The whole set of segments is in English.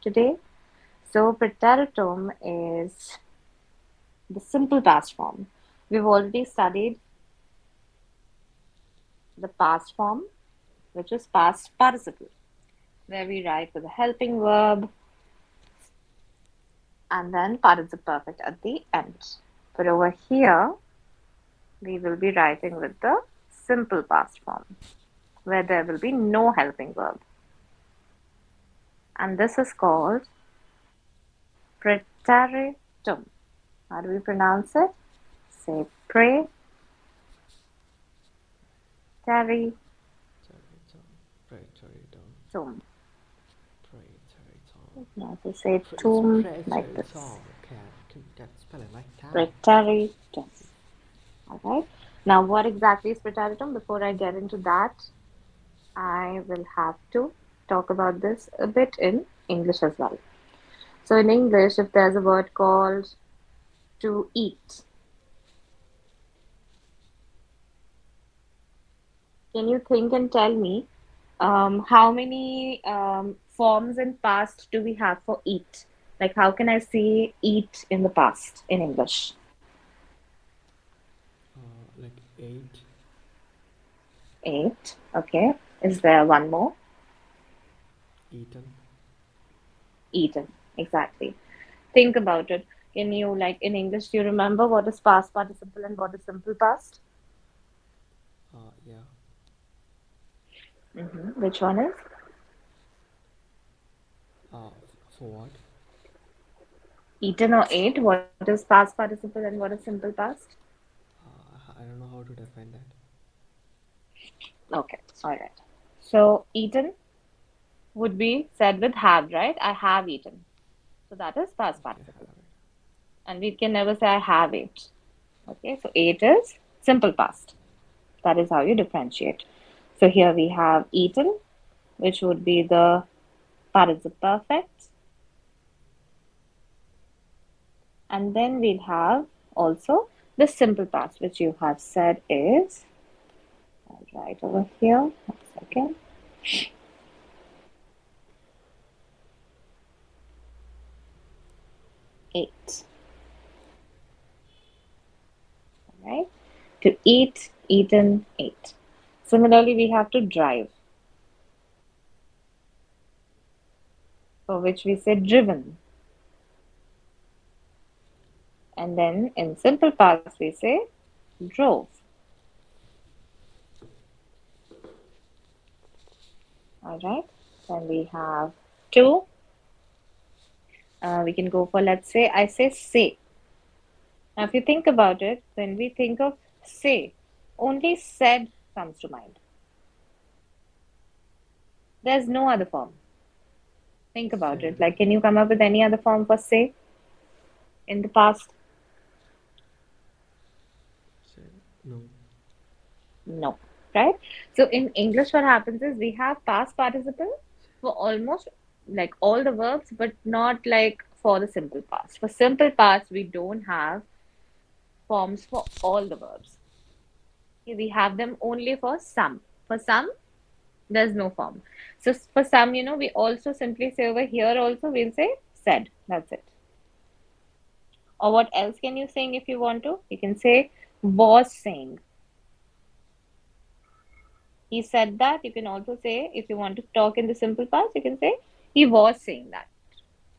today. So, Präteritum is the simple past form. We've already studied the past form, which is past participle, where we write with a helping verb and then participle perfect at the end. But over here, we will be writing with the simple past form, where there will be no helping verb. And this is called Präteritum. How do we pronounce it? Say pray, tarry, Präteritum, Präteritum, tum. Präteritum. Now to say It's tomb like this. Präteritum. Can you spell it like that? Präteritum. Alright. Now what exactly is Präteritum? Before I get into that, I will have to talk about this a bit in English as well. So in English, if there's a word called to eat, can you think and tell me how many forms in past do we have for eat? Like how can I say eat in the past in English? Like eight, Eight. Okay. Is there one more? eaten. Eaten. Exactly. Think about it. Can you, like in English, do you remember what is past participle and what is simple past? Yeah. Which one is? For what? Eaten or ate? What is past participle and what is simple past? I don't know how to define that. Okay. All right. So, eaten would be said with have, right? I have eaten. So, that is past Okay, participle. have it. And we can never say I have ate. Okay. So, ate is simple past. That is how you differentiate. So, here we have eaten, which would be the participle perfect. And then we'll have also the simple past, which you have said is, I'll write over here, 1 second, ate, right? To eat, eaten, ate. Similarly, we have to drive, for which we say driven. And then in simple past, we say drove. All right. Then we have to. We can go for, let's say, I say. Now, if you think about it, when we think of say, only said comes to mind. There's no other form. Think about it. Said. Like, can you come up with any other form for say in the past? Said. No. No. Right? So in English, what happens is we have past participle for almost like all the verbs, but not like for the simple past. For simple past, we don't have forms for all the verbs. Okay, we have them only for some. For some, there's no form. So for some, we also simply say over here also we'll say said. That's it. Or what else can you sing if you want to? You can say was saying. He said that. You can also say, if you want to talk in the simple past, you can say he was saying that.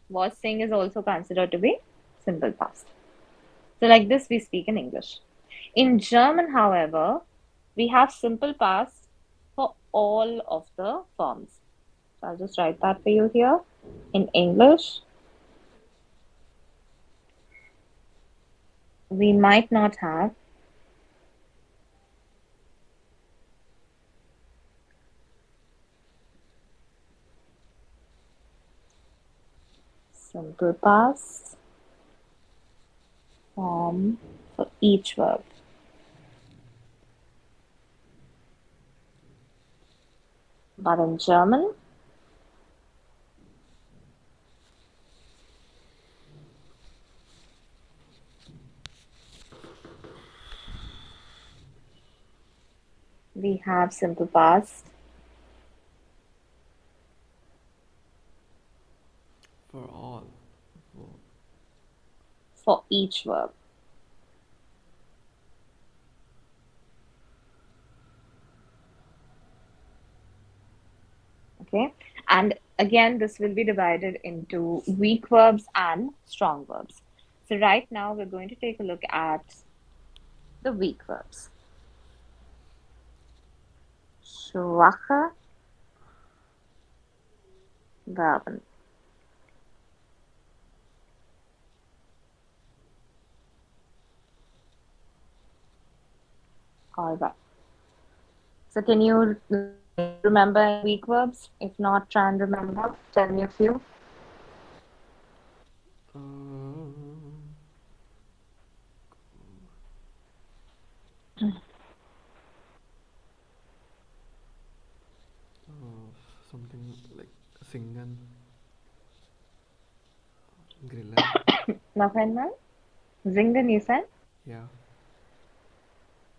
Was saying is also considered to be simple past. So, like this, we speak in English. In German, however, we have simple past for all of the forms. So, I'll just write that for you here. In English, we might not have simple past form for each verb. But in German, we have simple past For all. For for each verb. Okay. And again, this will be divided into weak verbs and strong verbs. So right now we're going to take a look at the weak verbs. Schwache Verben. All right. So can you remember any weak verbs? If not, try and remember. Tell me a few. um, uh, something like singen, grillen. Noch einmal. Singen, you said? Yeah.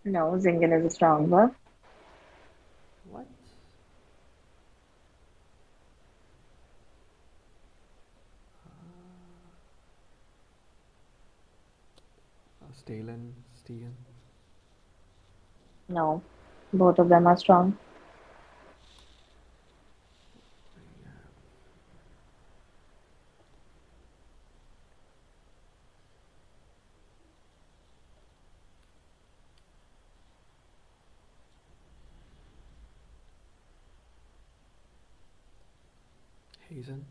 No, singen is a strong verb. What? Stalen, Stegen. No, both of them are strong. Yeah. Hazen.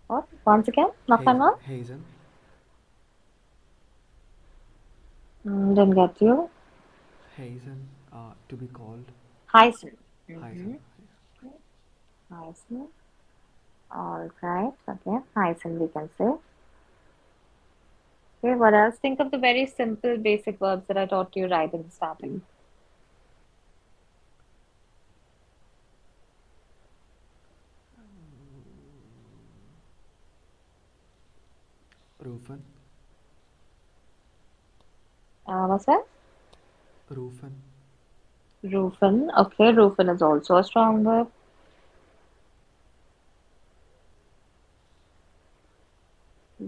What? Once again? Noch Hazen. einmal? Hazen. Didn't get you. Hazen. To be called. Heißen. Hazen. Mm-hmm. Heißen. All right. Okay. Heißen, we can say. Okay. What else? Think of the very simple basic verbs that I taught you right in the starting. Rufen. What's that? Rufen. Rufen. Okay. Rufen is also a strong verb.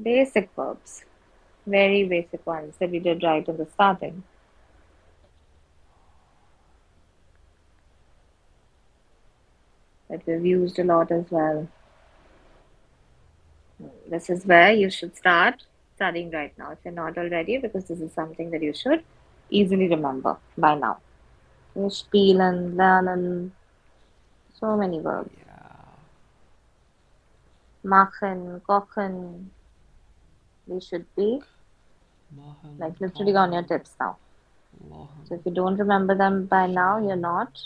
Basic verbs. Very basic ones that we did right in the starting. That we've used a lot as well. This is where you should start studying right now if you're not already, because this is something that you should easily remember by now. Spielen, lernen, so many verbs. Yeah. Machen, kochen. We should be Machen. like literally on your Kochen. tips now. Lachen. So if you don't remember them by now, you're Schlagen. not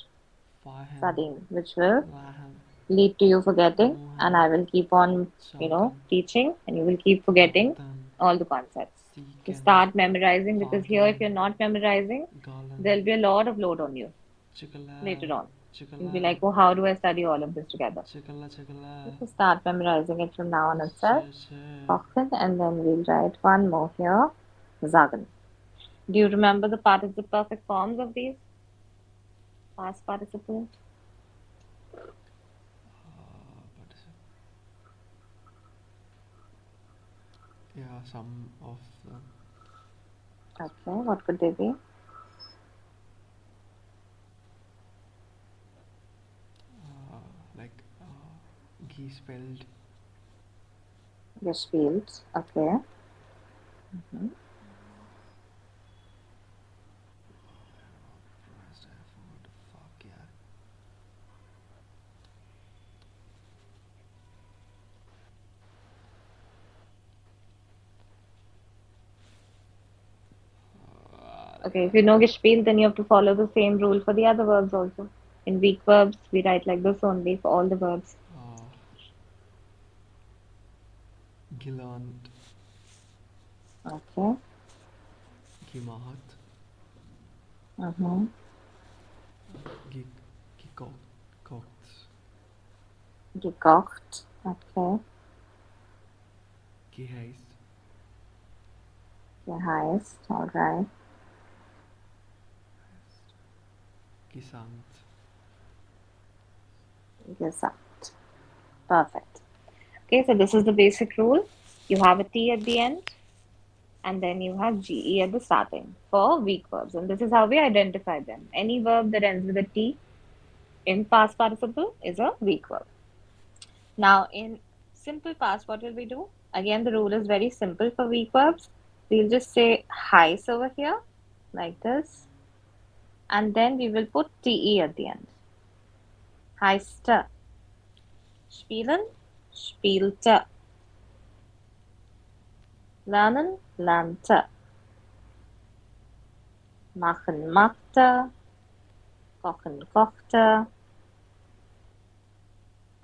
Feiern. studying, which will Lachen. lead to you forgetting. And Mohan. I will keep on, Joggen. teaching, and you will keep forgetting Warten. all the concepts. To Seeken. start memorizing, because here, if Hageln. you're not memorizing, Gollen. there'll be a lot of load on you Chicala. later on. You'll be Chicala. like, oh, how do I study all of this together? Chicala. Chicala. Just start memorizing it from now on itself. Sh. Kochen, and then we'll write one more here. Sagen. Do you remember the participle perfect forms of these past participle? But yeah, some of them. Okay, what could they be? Like Giespeld. Gespielt. Okay. Mhm. Christ, I forgot. Fuck yeah. Okay, if you know gespielt, then you have to follow the same rule for the other verbs also. In weak verbs, we write like this only for all the verbs. Uh, Gelernt. Okay. Gemacht. Mm-hmm. Ge gekocht. Gekocht. Okay. Geheißt. Geheißt. All right. Gesandt. Gesagt. Perfect. Okay, so this is the basic rule. You have a T at the end, and then you have GE at the starting for weak verbs. And this is how we identify them. Any verb that ends with a T in past participle is a weak verb. Now, in simple past, what will we do? Again, the rule is very simple for weak verbs. We'll just say heis over here, like this, and then we will put TE at the end. Heiste. Spielen, spielte. Lernen, lernte. Machen, machte. Kochen, kochte.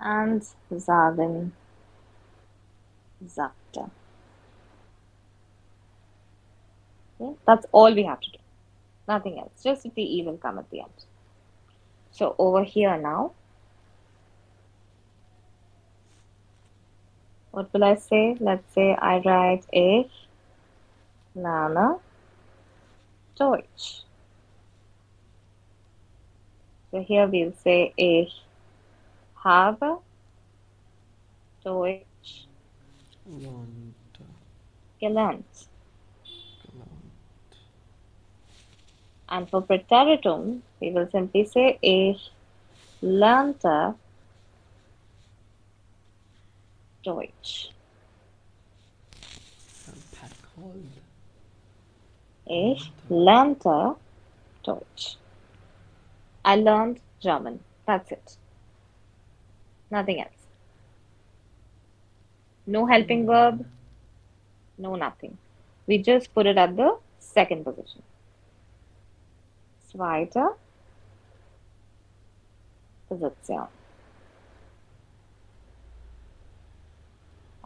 And sagen, sagte. Okay? That's all we have to do. Nothing else. Just the TE will come at the end. So over here now, what will I say? Let's say I write ich lerne Deutsch. So here we'll say ich habe Deutsch Learned. gelernt. Gelernt. And for Präteritum, we will simply say ich lernte Deutsch. Pet called. Ich Learned. lernte Deutsch. I learned German. That's it. Nothing else. No helping Yeah. verb, no nothing. We just put it at the second position. Zweite Position.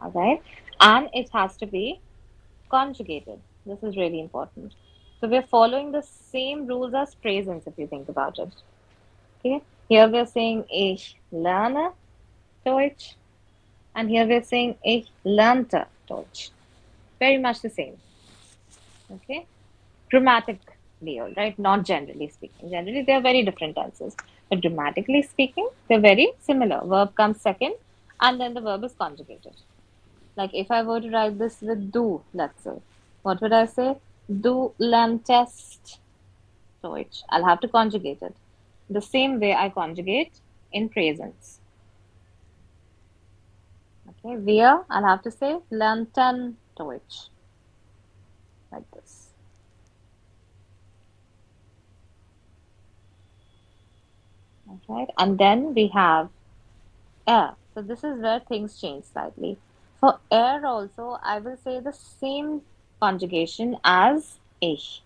Alright? And it has to be conjugated. This is really important. So we're following the same rules as presents if you think about it. Okay? Here we're saying ich lerne Deutsch, and here we're saying ich lernte Deutsch. Very much the same. Okay? Grammatically, all right? Not generally speaking. Generally, they are very different tenses. But grammatically speaking, they're very similar. Verb comes second, and then the verb is conjugated. Like if I were to write this with du, let's say, what would I say? Du lerntest Deutsch. I'll have to conjugate it. The same way I conjugate in presents. Okay, wir, I'll have to say lernten Deutsch. Like this. Okay, and then we have er. So this is where things change slightly. For er also, I will say the same conjugation as ich,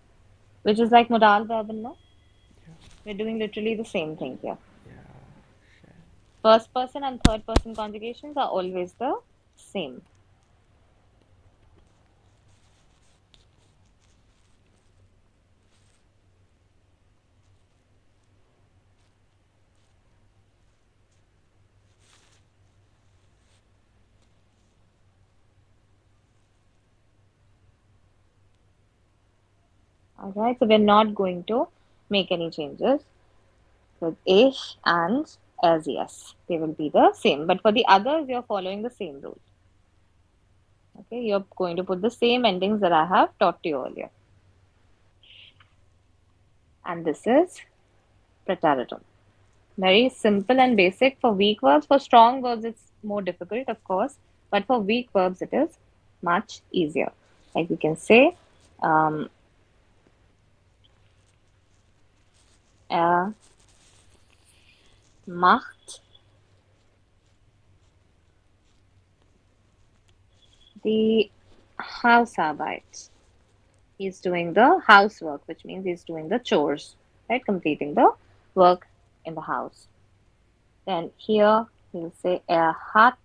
which is like modal verb, no? Yeah. We're doing literally the same thing here. Yeah. Shit. First person and third person conjugations are always the same. Alright, so we're not going to make any changes with ich and as yes. They will be the same. But for the others, you're following the same rule. Okay, you're going to put the same endings that I have taught to you earlier. And this is Präteritum. Very simple and basic for weak verbs. For strong verbs, it's more difficult, of course, but for weak verbs, it is much easier. Like we can say, um, er macht die Hausarbeit. He's doing the housework, which means he's doing the chores, right? Completing the work in the house. Then here we'll say er hat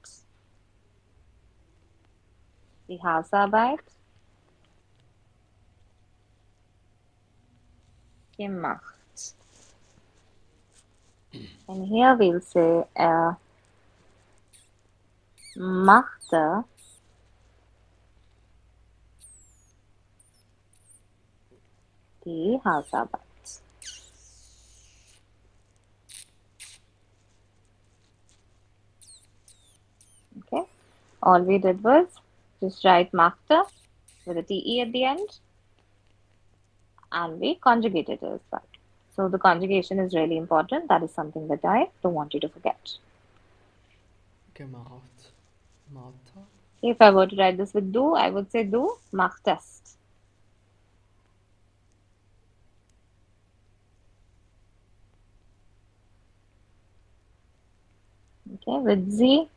die Hausarbeit gemacht. And here we'll say er machte die Hausarbeit. All we did was just write machte with a te at the end, and we conjugated it as well. So the conjugation is really important. That is something that I don't want you to forget. Gemacht. Malta. If I were to write this with do, I would say du machtest. Okay, with sie,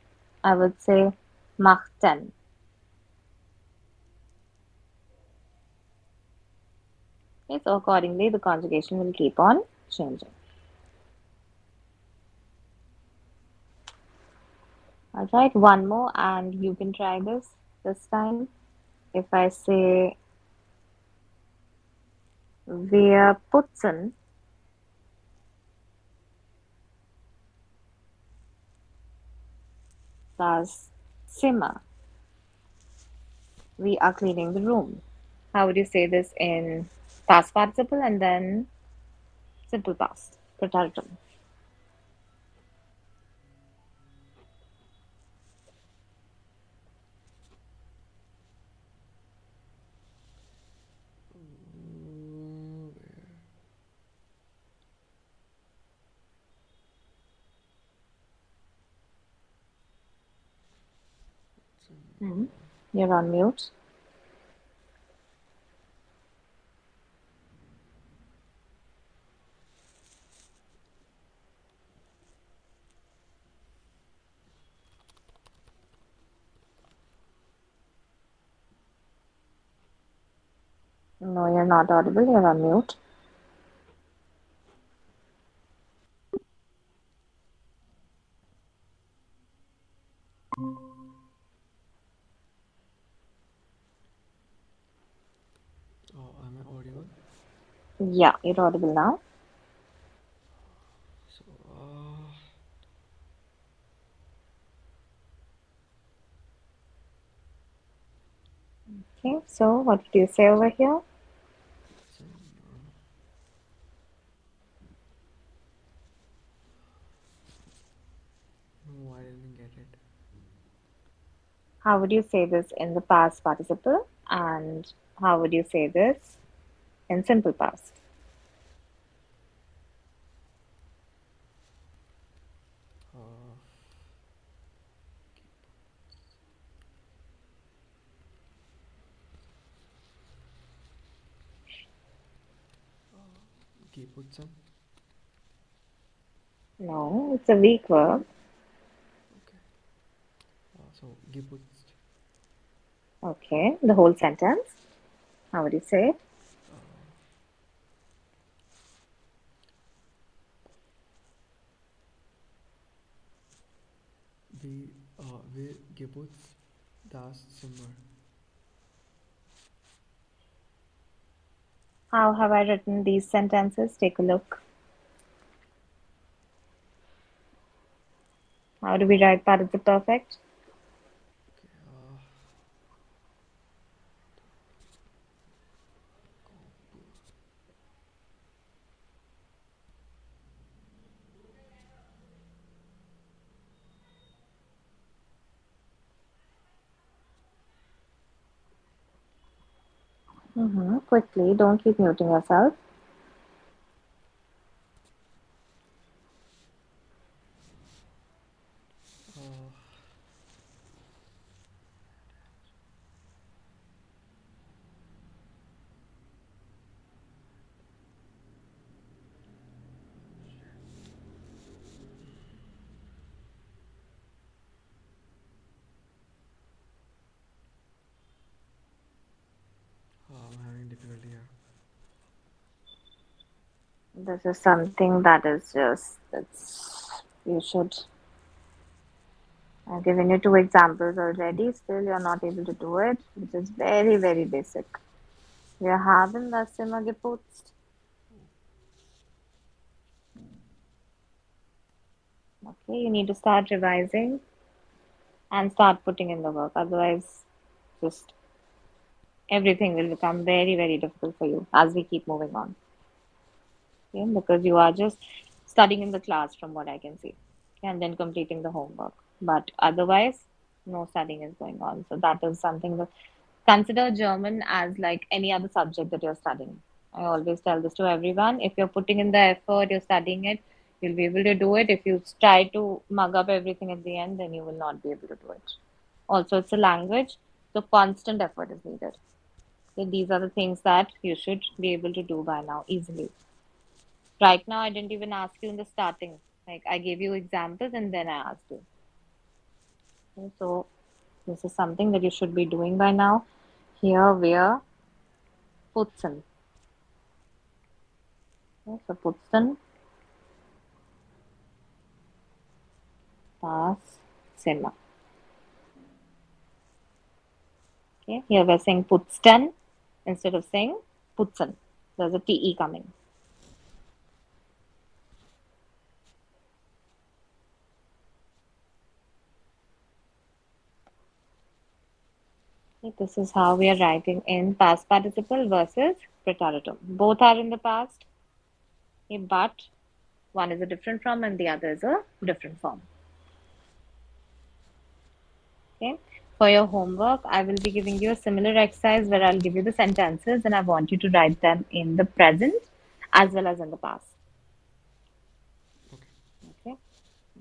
I would say machten. Okay, so accordingly, the conjugation will keep on changing. I'll write one more, and you can try this time. If I say wir putzen das Zimmer, we are cleaning the room. How would you say this in past participle and then simple past? Präteritum. Where? Mhm. You're on mute. No, you're not audible. You're on mute. Oh, am I audible? Yeah, you're audible now. So, Okay, so what did you say over here? Zimmer. No, I didn't get it. How would you say this in the past participle? And how would you say this in simple past? Uh, Geputzen. No, it's a weak verb. Okay. So, geputzt. Okay, the whole sentence. How would you say it? Uh, wir geputzt das Zimmer. How have I written these sentences? Take a look. How do we write participle perfect? Okay. Quickly, don't keep muting yourself. Uh, I'm having difficulty here. This is something that is just, you should. I've given you two examples already. Still, you're not able to do it, which is very, very basic. Wir haben das Zimmer geputzt. Okay, you need to start revising and start putting in the work. Otherwise, just everything will become very, very difficult for you as we keep moving on. Okay, because you are just studying in the class, from what I can see, and then completing the homework. But otherwise, No studying is going on. So that is something that consider German as like any other subject that you're studying. I always tell this to everyone. If you're putting in the effort, you're studying it, you'll be able to do it. If you try to mug up everything at the end, then you will not be able to do it. Also, it's a language, so constant effort is needed. So these are the things that you should be able to do by now easily. Right now, I didn't even ask you in the starting. Like I gave you examples and then I asked you. Okay, so this is something that you should be doing by now. Here we're putzen. Okay, so putzen, das Zimmer. Okay, here we're saying putzten instead of saying putzen. There's a TE coming. Okay, this is how we are writing in past participle versus Präteritum. Both are in the past, okay, but one is a different form and the other is a different form. Okay. For your homework, I will be giving you a similar exercise where I'll give you the sentences and I want you to write them in the present as well as in the past. Okay. Okay.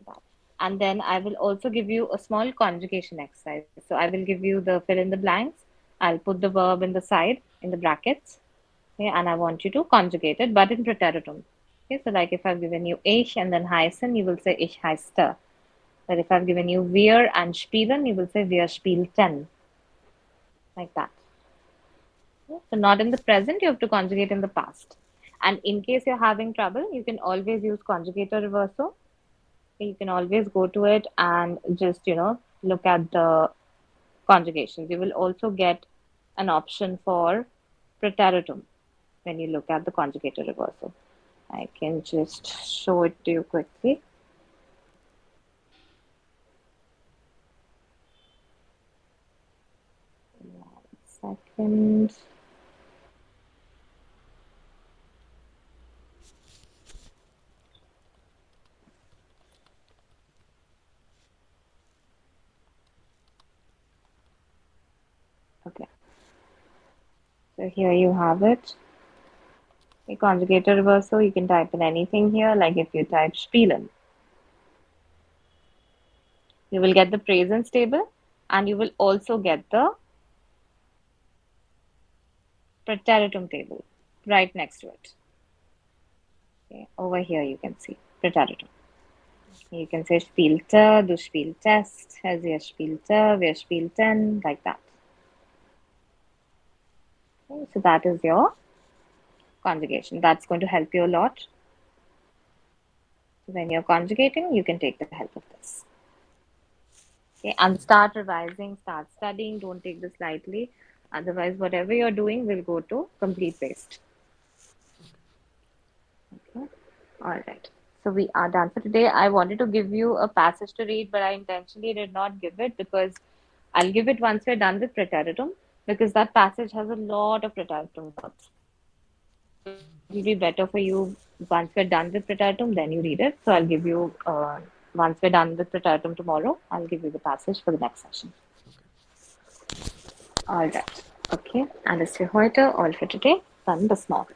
That. And then I will also give you a small conjugation exercise. So I will give you the fill in the blanks. I'll put the verb in the side in the brackets. Okay, and I want you to conjugate it, but in preteritum. Okay, so like if I've given you ich and then heißen, you will say ich heißte. But if I've given you wir and spielen, you will say wir spielten. Like that. So not in the present, you have to conjugate in the past. And in case you're having trouble, you can always use conjugator reverso. You can always go to it and just, look at the conjugations. You will also get an option for preteritum when you look at the conjugator reversal. I can just show it to you quickly. Second. Okay. So here you have it. A conjugator reversal, you can type in anything here, like if you type spielen, you will get the presence table and you will also get the preteritum table right next to it. Okay, over here you can see preteritum. You can say spielte, du spieltest, sie spielte, wir spielten, like that. Okay, so that is your conjugation. That's going to help you a lot. So when you're conjugating, you can take the help of this. Okay, and start revising, start studying. Don't take this lightly. Otherwise, whatever you're doing will go to complete waste. Okay. All right. So we are done for today. I wanted to give you a passage to read, but I intentionally did not give it because I'll give it once we're done with Präteritum because that passage has a lot of Präteritum verbs. So it'll be better for you once we're done with Präteritum, then you read it. So I'll give you, once we're done with Präteritum tomorrow, I'll give you the passage for the next session. Okay. All right. Okay. Alles für heute, all for today. Dann bis morgen.